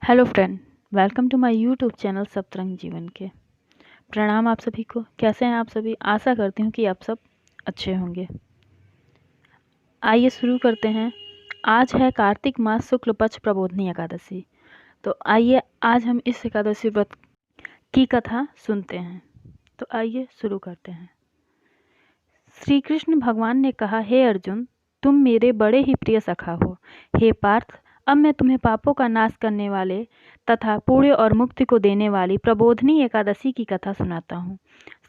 Hello friend, welcome to my YouTube channel Saptarang Jeevan के। प्रणाम आप सभी को। कैसे हैं आप सभी? आशा करती हूँ कि आप सब अच्छे होंगे। आइए शुरू करते हैं। आज है कार्तिक मास शुक्ल पक्ष प्रबोधनी एकादशी। तो आइए आज हम इस एकादशी व्रत की कथा सुनते हैं। तो आइए शुरू करते हैं। श्री कृष्ण भगवान ने कहा, हे अर्जुन, तुम मेरे बड़े ही प्रिय सखा हो। हे पार्थ, अब मैं तुम्हें पापों का नाश करने वाले तथा पुण्य और मुक्ति को देने वाली प्रबोधनी एकादशी की कथा सुनाता हूँ।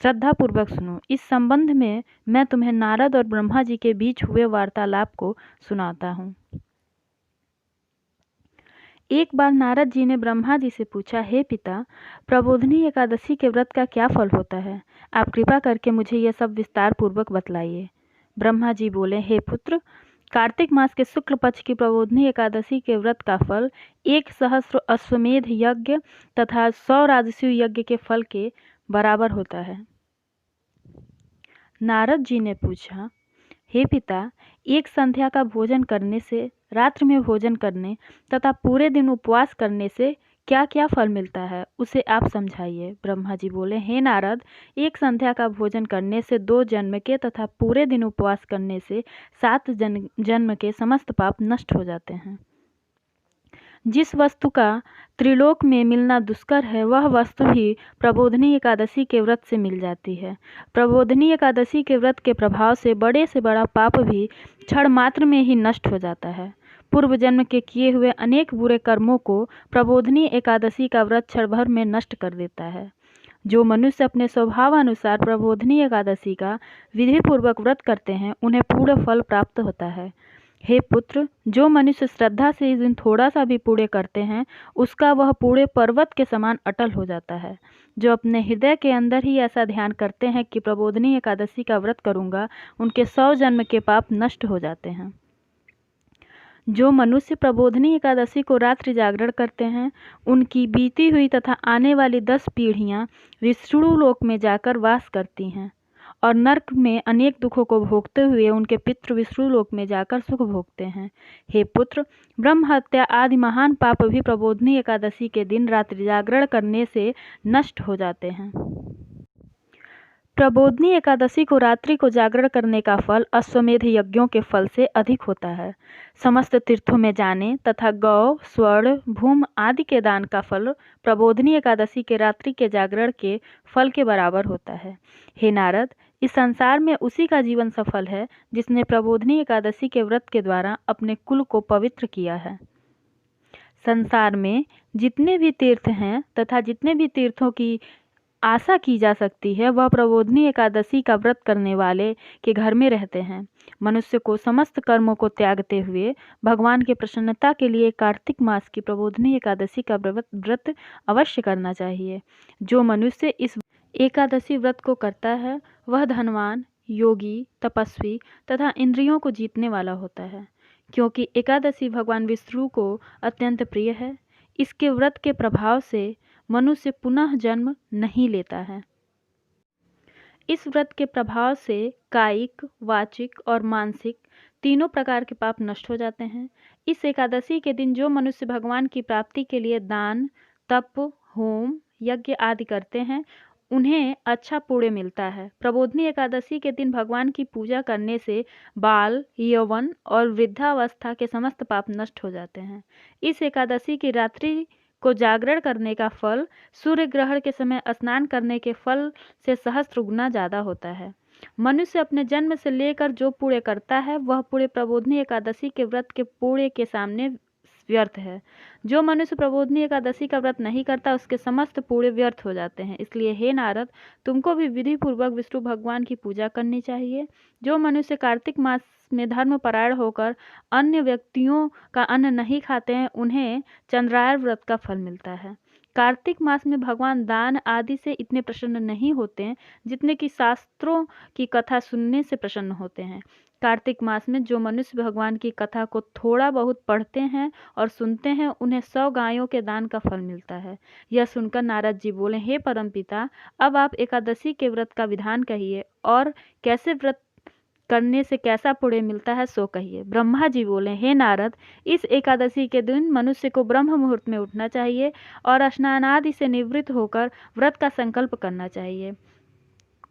श्रद्धा पूर्वक सुनो। इस संबंध में मैं तुम्हें नारद और ब्रह्मा जी के बीच हुए वार्तालाप को सुनाता हूँ। एक बार नारद जी ने ब्रह्मा जी से पूछा, हे पिता, प्रबोधनी एकादशी के व्रत का क्या फल होता है? आप कृपा करके मुझे यह सब विस्तार पूर्वक बतलाइए। ब्रह्मा जी बोले, हे पुत्र, कार्तिक मास के शुक्ल पक्ष की प्रबोधनी एकादशी के व्रत का फल 1,000 अश्वमेध यज्ञ तथा 100 राजसूय यज्ञ के फल के बराबर होता है। नारद जी ने पूछा, हे पिता, एक संध्या का भोजन करने से, रात्रि में भोजन करने तथा पूरे दिन उपवास करने से क्या क्या फल मिलता है, उसे आप समझाइए। ब्रह्मा जी बोले, हे नारद, एक संध्या का भोजन करने से 2 जन्म के तथा पूरे दिन उपवास करने से 7 जन्म के समस्त पाप नष्ट हो जाते हैं। जिस वस्तु का त्रिलोक में मिलना दुष्कर है, वह वस्तु ही प्रबोधनी एकादशी के व्रत से मिल जाती है। प्रबोधनी एकादशी के व्रत के प्रभाव से बड़ा पाप भी क्षण मात्र में ही नष्ट हो जाता है। पूर्व जन्म के किए हुए अनेक बुरे कर्मों को प्रबोधनी एकादशी का व्रत क्षण भर में नष्ट कर देता है। जो मनुष्य अपने स्वभावानुसार प्रबोधनी एकादशी का विधि पूर्वक व्रत करते हैं, उन्हें पूर्ण फल प्राप्त होता है। हे पुत्र, जो मनुष्य श्रद्धा से इस दिन थोड़ा सा भी पुण्य करते हैं, उसका वह पुण्य पर्वत के समान अटल हो जाता है। जो अपने हृदय के अंदर ही ऐसा ध्यान करते हैं कि प्रबोधनी एकादशी का व्रत करूंगा, उनके 100 जन्म के पाप नष्ट हो जाते हैं। जो मनुष्य प्रबोधनी एकादशी को रात्रि जागरण करते हैं, उनकी बीती हुई तथा आने वाली 10 पीढ़ियां विष्णु लोक में जाकर वास करती हैं और नरक में अनेक दुखों को भोगते हुए उनके पितृ विष्णु लोक में जाकर सुख भोगते हैं। हे पुत्र, ब्रह्म हत्या आदि महान पाप भी प्रबोधनी एकादशी के दिन रात्रि जागरण करने से नष्ट हो जाते हैं। प्रबोधनी एकादशी को रात्रि को जागरण करने का फल अश्वमेध यज्ञों के फल से अधिक होता है। समस्त तीर्थों में जाने तथा गौ, स्वर्ण, भूम आदि के दान का फल प्रबोधनी एकादशी के रात्रि के जागरण के फल के बराबर होता है। हे नारद, इस संसार में उसी का जीवन सफल है जिसने प्रबोधनी एकादशी के व्रत के द्वारा अपने कुल को पवित्र किया है। संसार में जितने भी तीर्थ हैं तथा जितने भी तीर्थों की आशा की जा सकती है, वह प्रबोधनी एकादशी का व्रत करने वाले के घर में रहते हैं। मनुष्य को समस्त कर्मों को त्यागते हुए भगवान की प्रसन्नता के लिए कार्तिक मास की प्रबोधनी एकादशी का व्रत अवश्य करना चाहिए। जो मनुष्य इस एकादशी व्रत को करता है, वह धनवान, योगी, तपस्वी तथा इंद्रियों को जीतने वाला होता है, क्योंकि एकादशी भगवान विष्णु को अत्यंत प्रिय है। इसके व्रत के प्रभाव से मनुष्य पुनः जन्म नहीं लेता है। इस व्रत के प्रभाव से कायिक, वाचिक और मानसिक तीनों प्रकार के पाप नष्ट हो जाते हैं। इस एकादशी के दिन जो मनुष्य भगवान की प्राप्ति के लिए दान, तप, होम, यज्ञ आदि करते हैं, उन्हें अच्छा पुण्य मिलता है। प्रबोधनी एकादशी के दिन भगवान की पूजा करने से बाल, यौवन और वृद्धावस्था के समस्त पाप नष्ट हो जाते हैं। इस एकादशी की रात्रि को जागरण करने का फल सूर्य ग्रहण के समय स्नान करने के फल से सहस्त्र गुना ज़्यादा होता है। मनुष्य अपने जन्म से लेकर जो पुण्य करता है, वह पुण्य प्रबोधनी एकादशी के व्रत के पुण्य के सामने व्यर्थ है। जो मनुष्य प्रबोधनी एकादशी का व्रत नहीं करता, उसके समस्त पुण्य व्यर्थ हो जाते हैं। इसलिए हे नारद, तुमको भी विधि पूर्वक विष्णु भगवान की पूजा करनी चाहिए। जो मनुष्य कार्तिक मास में धर्म परायण होकर अन्य व्यक्तियों का अन्न नहीं खाते हैं, उन्हें चंद्रायण व्रत का फल मिलता है। कार्तिक मास में भगवान दान आदि से इतने प्रसन्न नहीं होते हैं जितने कि शास्त्रों की कथा सुनने से प्रसन्न होते हैं। कार्तिक मास में जो मनुष्य भगवान की कथा को थोड़ा बहुत पढ़ते हैं और सुनते हैं, उन्हें 100 गायों के दान का फल मिलता है। यह सुनकर नारद जी बोले, हे परमपिता, अब आप एकादशी के व्रत का विधान कहिए और कैसे व्रत करने से कैसा पुण्य मिलता है सो कहिए। ब्रह्मा जी बोले, हे नारद, इस एकादशी के दिन मनुष्य को ब्रह्म मुहूर्त में उठना चाहिए और स्नान आदि से निवृत्त होकर व्रत का संकल्प करना चाहिए।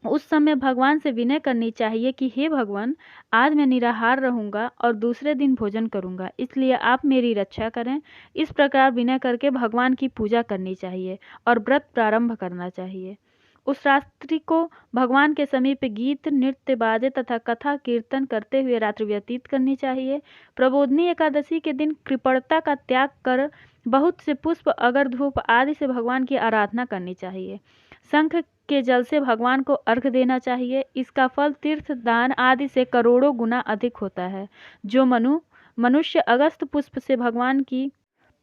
उस समय भगवान से विनय करनी चाहिए कि हे भगवान, आज मैं निराहार रहूंगा और दूसरे दिन भोजन करूंगा, इसलिए आप मेरी रक्षा करें। इस प्रकार विनय करके भगवान की पूजा करनी चाहिए और व्रत प्रारंभ करना चाहिए। उस रात्रि को भगवान के समीप गीत, नृत्य, बाजे तथा कथा कीर्तन करते हुए रात्रि व्यतीत करनी चाहिए। प्रबोधनी एकादशी के दिन कृपणता का त्याग कर बहुत से पुष्प, अगर, धूप आदि से भगवान की आराधना करनी चाहिए। शंख के जल से भगवान को अर्घ देना चाहिए। इसका फल तीर्थ दान आदि से करोड़ों गुना अधिक होता है। जो मनुष्य अगस्त पुष्प से भगवान की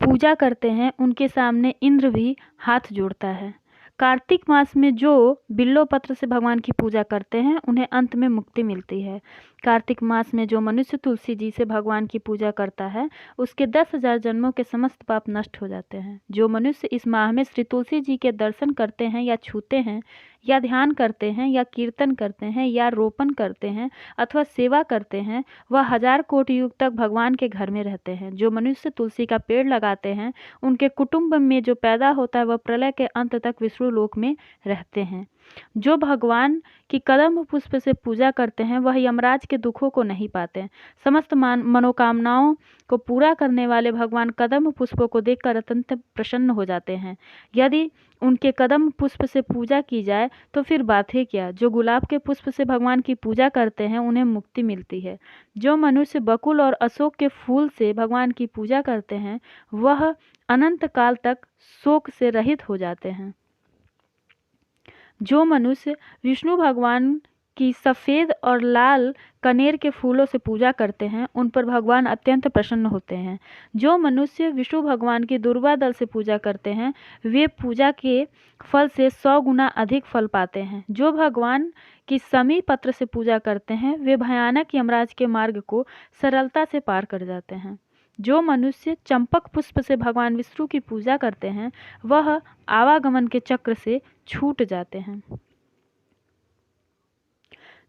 पूजा करते हैं, उनके सामने इंद्र भी हाथ जोड़ता है। कार्तिक मास में जो बिल्व पत्र से भगवान की पूजा करते हैं, उन्हें अंत में मुक्ति मिलती है। कार्तिक मास में जो मनुष्य तुलसी जी से भगवान की पूजा करता है, उसके 10,000 जन्मों के समस्त पाप नष्ट हो जाते हैं। जो मनुष्य इस माह में श्री तुलसी जी के दर्शन करते हैं या छूते हैं या ध्यान करते हैं या कीर्तन करते हैं या रोपण करते हैं अथवा सेवा करते हैं, वह 1000 कोटि युग तक भगवान के घर में रहते हैं। जो मनुष्य तुलसी का पेड़ लगाते हैं, उनके कुटुंब में जो पैदा होता है वह प्रलय के अंत तक विष्णु लोक में रहते हैं। जो भगवान की कदम पुष्प से पूजा करते हैं, वह यमराज के दुखों को नहीं पाते। समस्त मनोकामनाओं को पूरा करने वाले भगवान कदम पुष्पों को देखकर अत्यंत प्रसन्न हो जाते हैं। यदि उनके कदम पुष्प से पूजा की जाए तो फिर बात है क्या। जो गुलाब के पुष्प से भगवान की पूजा करते हैं, उन्हें मुक्ति मिलती है। जो मनुष्य बकुल और अशोक के फूल से भगवान की पूजा करते हैं, वह अनंत काल तक शोक से रहित हो जाते हैं। जो मनुष्य विष्णु भगवान की सफ़ेद और लाल कनेर के फूलों से पूजा करते हैं, उन पर भगवान अत्यंत प्रसन्न होते हैं। जो मनुष्य विष्णु भगवान की दुर्वा दल से पूजा करते हैं, वे पूजा के फल से 100 गुना अधिक फल पाते हैं। जो भगवान की समी पत्र से पूजा करते हैं, वे भयानक यमराज के मार्ग को सरलता से पार कर जाते हैं। जो मनुष्य चंपक पुष्प से भगवान विष्णु की पूजा करते हैं, वह आवागमन के चक्र से छूट जाते हैं।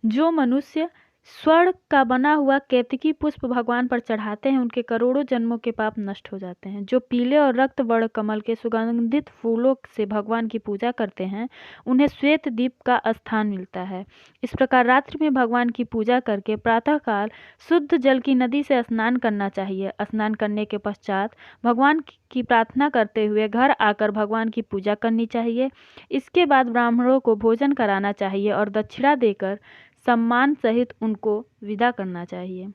जो मनुष्य स्वर्ण का बना हुआ केतकी पुष्प भगवान पर चढ़ाते हैं, उनके करोड़ों जन्मों के पाप नष्ट हो जाते हैं। जो पीले और रक्त वर्ण कमल के सुगंधित फूलों से भगवान की पूजा करते हैं, उन्हें श्वेत दीप का स्थान मिलता है। इस प्रकार रात्रि में भगवान की पूजा करके प्रातःकाल शुद्ध जल की नदी से स्नान करना चाहिए। स्नान करने के पश्चात भगवान की प्रार्थना करते हुए घर आकर भगवान की पूजा करनी चाहिए। इसके बाद ब्राह्मणों को भोजन कराना चाहिए और दक्षिणा देकर सम्मान सहित उनको विदा करना चाहिए।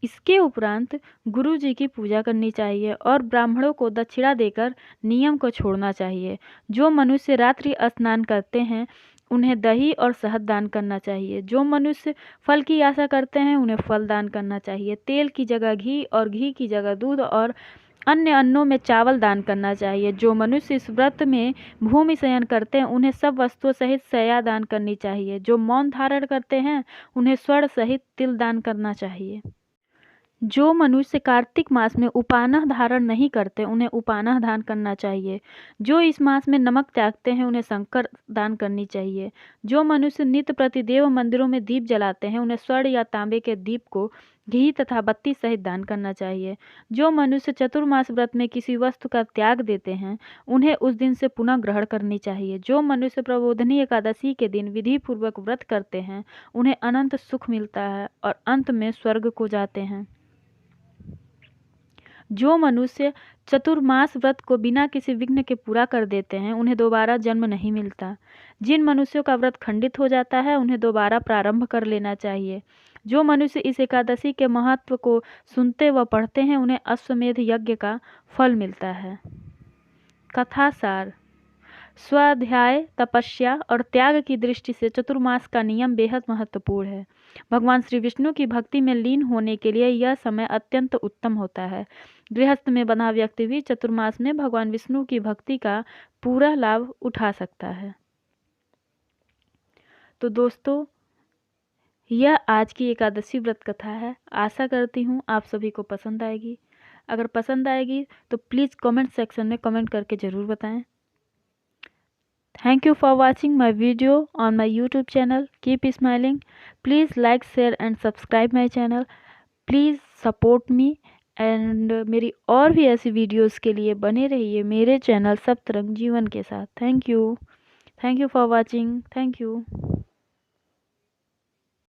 इसके उपरांत गुरु जी की पूजा करनी चाहिए और ब्राह्मणों को दक्षिणा देकर नियम को छोड़ना चाहिए। जो मनुष्य रात्रि स्नान करते हैं, उन्हें दही और शहद दान करना चाहिए। जो मनुष्य फल की आशा करते हैं, उन्हें फल दान करना चाहिए। तेल की जगह घी और घी की जगह दूध और अन्य अन्नों में चावल दान करना चाहिए। जो मनुष्य इस व्रत में भूमि शयन करते हैं, उन्हें सब वस्तुओं सहित शय्या दान करनी चाहिए। जो मौन धारण करते हैं, उन्हें स्वर्ण सहित तिल दान करना चाहिए। जो मनुष्य कार्तिक मास में उपानह धारण नहीं करते, उन्हें उपानह दान करना चाहिए। जो इस मास में नमक त्यागते हैं, उन्हें शंकर दान करनी चाहिए। जो मनुष्य नित्य प्रतिदेव मंदिरों में दीप जलाते हैं, उन्हें स्वर्ण या तांबे के दीप को घी तथा बत्ती सहित दान करना चाहिए। जो मनुष्य चतुर्मास व्रत में किसी वस्तु का त्याग देते हैं, उन्हें उस दिन से पुनः ग्रहण करनी चाहिए। जो मनुष्य प्रबोधनी एकादशी के दिन विधि पूर्वक व्रत करते हैं, उन्हें अनंत सुख मिलता है और अंत में स्वर्ग को जाते हैं। जो मनुष्य चतुर्मास व्रत को बिना किसी विघ्न के पूरा कर देते हैं, उन्हें दोबारा जन्म नहीं मिलता। जिन मनुष्यों का व्रत खंडित हो जाता है, उन्हें दोबारा प्रारंभ कर लेना चाहिए। जो मनुष्य इस एकादशी के महत्व को सुनते व पढ़ते हैं, उन्हें अश्वमेध यज्ञ का फल मिलता है। कथा सार: स्वाध्याय, तपस्या और त्याग की दृष्टि से चतुर्मास का नियम बेहद महत्वपूर्ण है। भगवान श्री विष्णु की भक्ति में लीन होने के लिए यह समय अत्यंत उत्तम होता है। गृहस्थ में बंधा व्यक्ति भी चतुर्मास में भगवान विष्णु की भक्ति का पूरा लाभ उठा सकता है। तो दोस्तों, यह आज की एकादशी व्रत कथा है। आशा करती हूँ आप सभी को पसंद आएगी। अगर पसंद आएगी तो प्लीज़ कमेंट सेक्शन में कमेंट करके ज़रूर बताएं। Thank you for watching my video on my YouTube channel. Keep smiling. Please like, share and subscribe my channel. Please support me and मेरी और भी ऐसी वीडियोस के लिए बने रहिए मेरे चैनल सप्तरंग जीवन के साथ। Thank you for watching. Thank you.